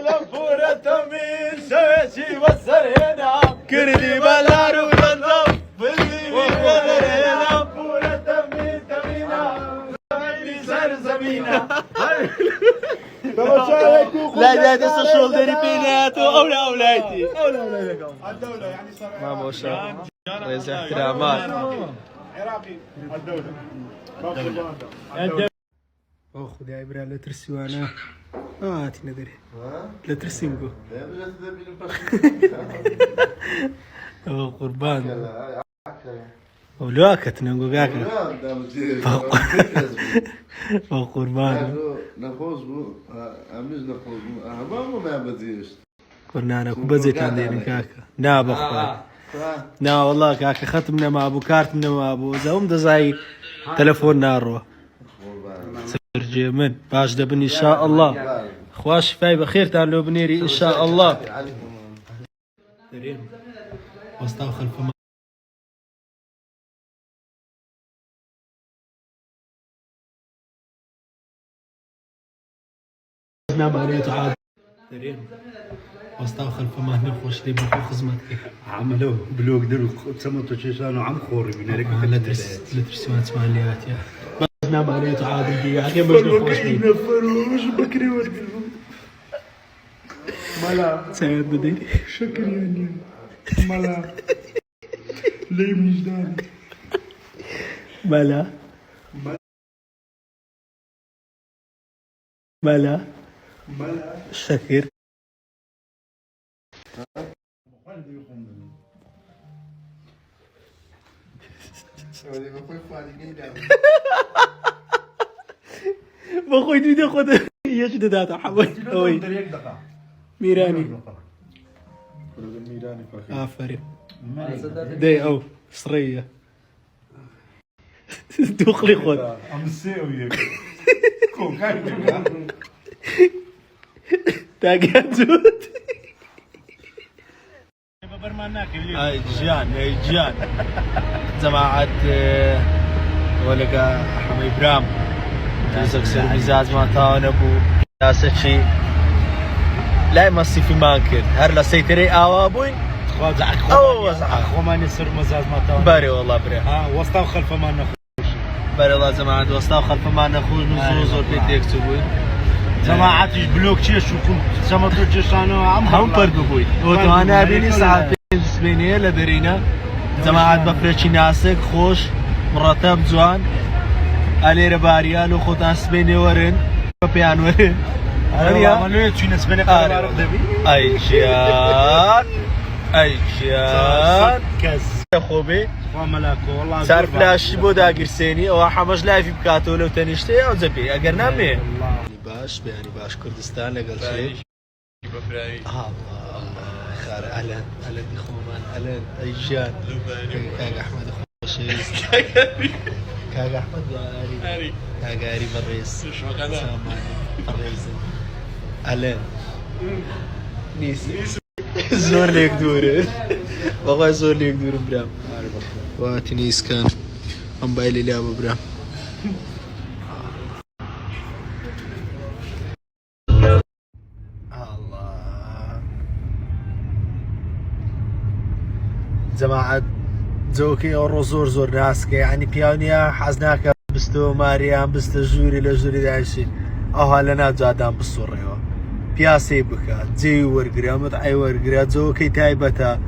لفورة من سويسي والسرينة كردي بلارو لنظم باللي والسرينة فورة من تمينة اللي صار زمينة لا تصل ديري بيناتو أولى أولادي الدولة يعني صار ما موشا رئيس احترامات عراقي الدولة خذ يا إبراهيم لا ترسي وانا هاتي ندري لا ترسي نقول قربان ولواكت نقول كاكا قربان نخوز بو أميز نخوز بو أهبام ما بديش قلنا أنا كبزيت عندي كاكا نا بخوي نا والله كاكا ختمنا مع أبو كارتنا مع أبو زوم دزاي تلفون نارو سرجي من باش دبني إن شاء الله خواش فاي بخير تعالوا بنيري إن شاء الله وسطاو خلف ما بغيت عاد وسطاو خلف ما نخوش لي بخو خزمتك عملوا بلوك دروا سمطوا شيشانو عم خوري من هيك لا ترسي سماليات يا بس ما بغيت عاد بي يا مش نخوش لي نفروش بكري ورقلو ملا سعيد بدي شكرا يعني ملا ليه من جداني ملا ملا شكر بخوي دي خد ايش داتا حبيت اوي ميراني عفاري دي او صريه دخلي خد عم تساوي كون كاين تاجت هاي جان جماعة ولقى حمي برام جوزك سر مزاج ما تاون ابو داسة شي لا يمسي في مانكر هر لا سيتري اوابوي خواجعك او وزعك خو ما نسر مزاج ما تاون باري والله بري وسطاو خلف ما نخوش باري والله جماعة وسطاو خلف ما نخوش نزوزور بيديك تبوي جماعتش بلوك تشي شو كنت سمطوا شيشانو هم برد بوي وتوانا بيني ساعة بيني لدرينا جماعة بفرشي ناسك خوش مرتب جوان علي رباريال وخوتان سبيني ورن بيان ورن عملوا تشي نسبني قرار دبي اي جيان اي جيان كاس يا خوبي وملاكو والله صار فلاش بو داقر سيني او حمش لايف بكاتو لو تنشتي او زبي اگر نامي باش بياني باش كردستان لقل شيء الله خير اهلا دي خومان اهلا اي جيان كاق احمد خوشيس كاق احمد غاري كاقاري بالريس الريس اهلا نيسي زور ليك دور والله زور ليك دور برام واتنيس كان ام بايلي لي ابو برام جماعة زوكي أو زور ناسك يعني بيانيا حزناك بستو ماريان بستو جوري لجوري داعشي أو لنا جادان بالصورة بياسي بكا جي ورقري أمد أي ورقري زوكي تايبتا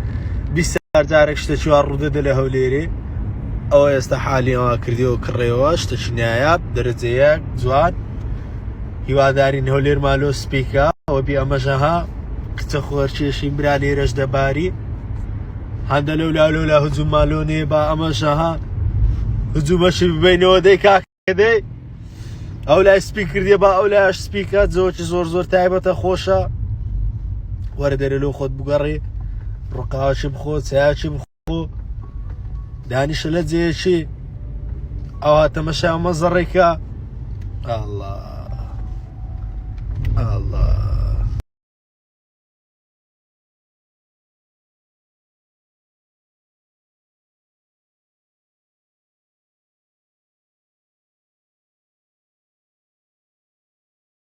بيسار جارك شتشوار ردد له ليري أو يستحالي ما كرديو كريو شتشنايا درجيك زوان هوادارين هولير مالو سبيكا وبي أمجها كتخور شيشين برالي رجد باري هذا لولا هجوم مالوني با أمشها هجوم شبي بين وديك كذي أو لا سبيكر دي با أو لا سبيكات زور تعبت خوشة ورد له خد بقري رقاش بخو ساش بخو داني شلت زي شي أو تمشى مزريكا الله